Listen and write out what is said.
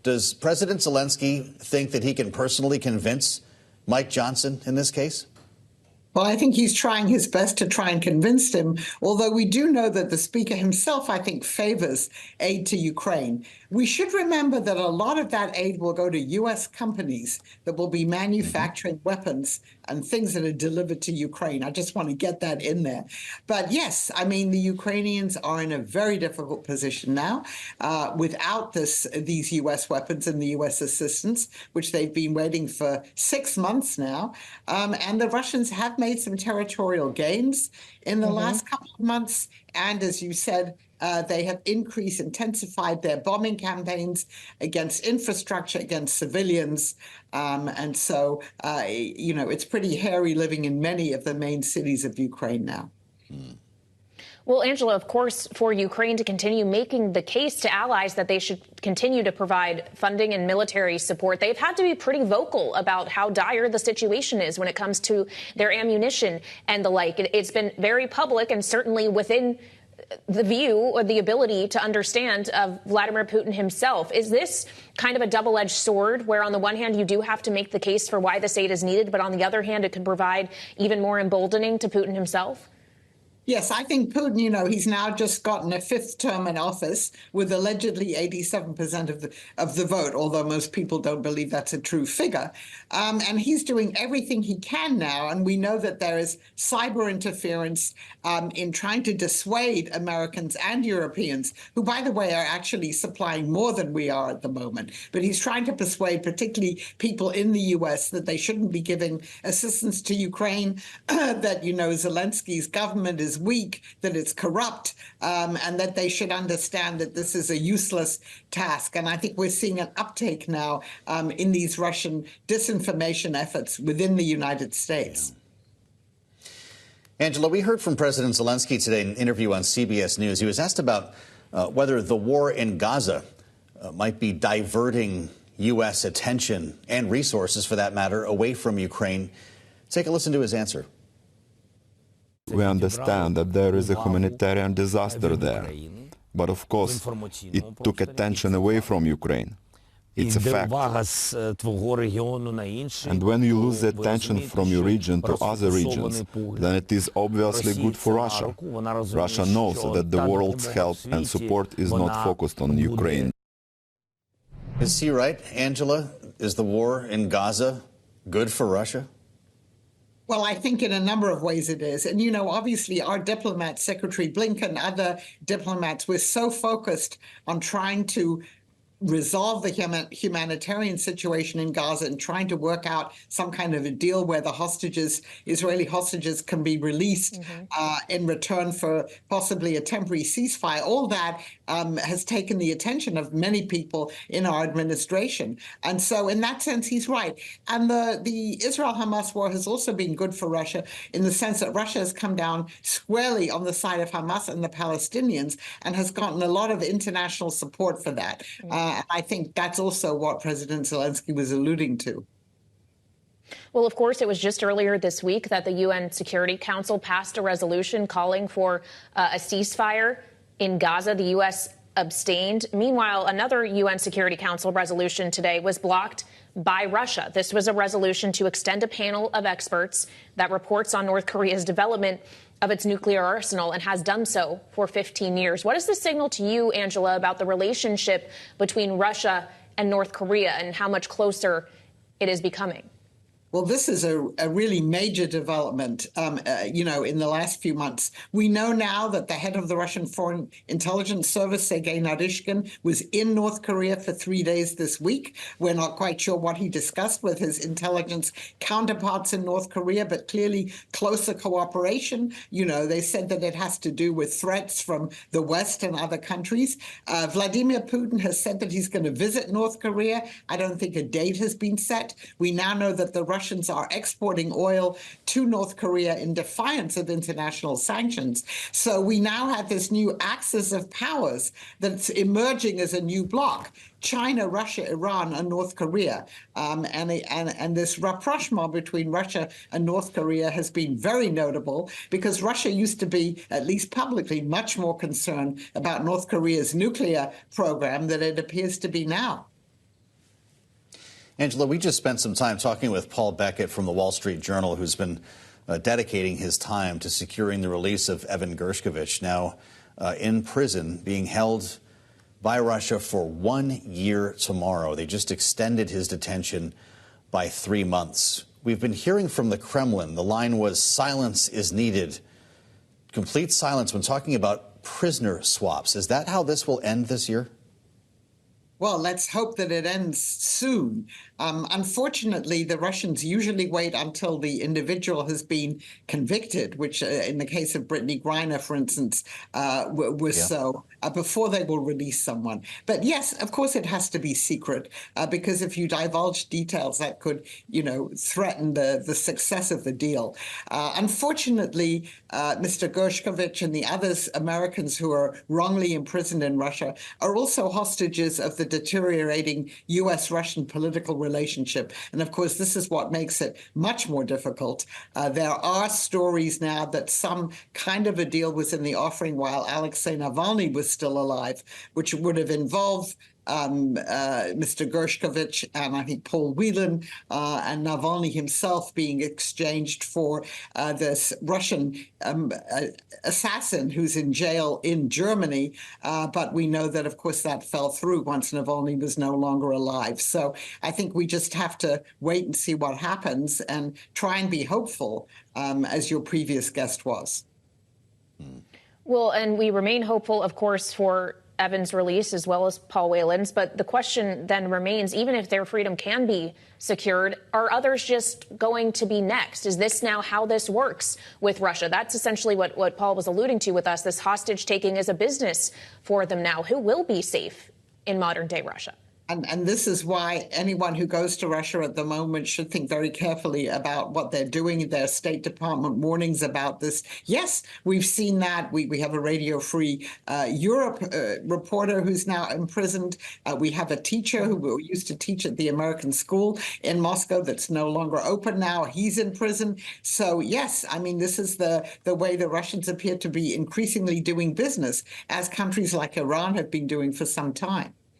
Does President Zelensky think that he can personally convince Mike Johnson in this case? Well, I think he's trying his best to try and convince him, although we do know that the speaker himself, I think, favors aid to Ukraine. We should remember that a lot of that aid will go to U.S. companies that will be manufacturing weapons and things that are delivered to Ukraine. I just want to get that in there. But yes, I mean, the Ukrainians are in a very difficult position now without these U.S. weapons and the U.S. assistance, which they've been waiting for 6 months now. And the Russians have made some territorial gains in the last couple of months. And as you said, they have intensified their bombing campaigns against infrastructure, against civilians. And so, it's pretty hairy living in many of the main cities of Ukraine now. Well, Angela, of course, for Ukraine to continue making the case to allies that they should continue to provide funding and military support, they've had to be pretty vocal about how dire the situation is when it comes to their ammunition and the like. It's been very public and certainly within the view or the ability to understand of Vladimir Putin himself. Is this kind of a double-edged sword where on the one hand you do have to make the case for why this aid is needed, but on the other hand it could provide even more emboldening to Putin himself? Yes, I think Putin, he's now just gotten a 5th term in office with allegedly 87% of the vote, although most people don't believe that's a true figure. And he's doing everything he can now. And we know that there is cyber interference in trying to dissuade Americans and Europeans, who, by the way, are actually supplying more than we are at the moment. But he's trying to persuade particularly people in the U.S. that they shouldn't be giving assistance to Ukraine, that, Zelensky's government is weak, that it's corrupt, and that they should understand that this is a useless task. And I think we're seeing an uptake now in these Russian disinformation efforts within the United States. Angela, we heard from President Zelensky today in an interview on CBS News. He was asked about whether the war in Gaza might be diverting U.S. attention and resources, for that matter, away from Ukraine. Take a listen to his answer. We understand that there is a humanitarian disaster there, but of course it took attention away from Ukraine. It's a fact. And when you lose the attention from your region to other regions, then it is obviously good for Russia. Russia knows that the world's help and support is not focused on Ukraine. Is he right, Angela? Is the war in Gaza good for Russia? Well, I think in a number of ways it is. And, obviously our diplomats, Secretary Blinken, other diplomats, we're so focused on trying to resolve the humanitarian situation in Gaza and trying to work out some kind of a deal where the Israeli hostages can be released in return for possibly a temporary ceasefire. All that has taken the attention of many people in our administration. And so in that sense, he's right. And the Israel-Hamas war has also been good for Russia in the sense that Russia has come down squarely on the side of Hamas and the Palestinians and has gotten a lot of international support for that. I think that's also what President Zelensky was alluding to. Well, of course, it was just earlier this week that the UN Security Council passed a resolution calling for a ceasefire in Gaza. The U.S. abstained. Meanwhile, another UN Security Council resolution today was blocked by Russia. This was a resolution to extend a panel of experts that reports on North Korea's development of its nuclear arsenal and has done so for 15 years. What does this signal to you, Angela, about the relationship between Russia and North Korea and how much closer it is becoming? Well, this is a really major development, in the last few months. We know now that the head of the Russian Foreign Intelligence Service, Sergei Naryshkin, was in North Korea for 3 days this week. We're not quite sure what he discussed with his intelligence counterparts in North Korea, but clearly closer cooperation. They said that it has to do with threats from the West and other countries. Vladimir Putin has said that he's going to visit North Korea. I don't think a date has been set. We now know that the Russians are exporting oil to North Korea in defiance of international sanctions. So we now have this new axis of powers that's emerging as a new bloc: China, Russia, Iran, and North Korea. And this rapprochement between Russia and North Korea has been very notable because Russia used to be, at least publicly, much more concerned about North Korea's nuclear program than it appears to be now. Angela, we just spent some time talking with Paul Beckett from the Wall Street Journal, who's been dedicating his time to securing the release of Evan Gershkovich, now in prison, being held by Russia for 1 year tomorrow. They just extended his detention by 3 months. We've been hearing from the Kremlin. The line was silence is needed. Complete silence when talking about prisoner swaps. Is that how this will end this year? Well, let's hope that it ends soon. Unfortunately, the Russians usually wait until the individual has been convicted, which in the case of Brittany Griner, for instance, was so, before they will release someone. But yes, of course, it has to be secret, because if you divulge details, that could, threaten the success of the deal. Unfortunately, Mr. Gershkovich and the others Americans who are wrongly imprisoned in Russia are also hostages of the deteriorating U.S.-Russian political relationship. And of course, this is what makes it much more difficult. There are stories now that some kind of a deal was in the offering while Alexei Navalny was still alive, which would have involved Mr. Gershkovich and I think Paul Whelan and Navalny himself being exchanged for this Russian assassin who's in jail in Germany. But we know that, of course, that fell through once Navalny was no longer alive. So I think we just have to wait and see what happens and try and be hopeful, as your previous guest was. Well, and we remain hopeful, of course, for Evan's release as well as Paul Whelan's. But the question then remains, even if their freedom can be secured, are others just going to be next? Is this now how this works with Russia? That's essentially what Paul was alluding to with us. This hostage taking is a business for them now. Who will be safe in modern day Russia? And this is why anyone who goes to Russia at the moment should think very carefully about what they're doing. Their State Department warnings about this. Yes, we've seen that. We have a Radio Free Europe reporter who's now imprisoned. We have a teacher who used to teach at the American school in Moscow that's no longer open now. He's in prison. So, yes, I mean, this is the way the Russians appear to be increasingly doing business, as countries like Iran have been doing for some time.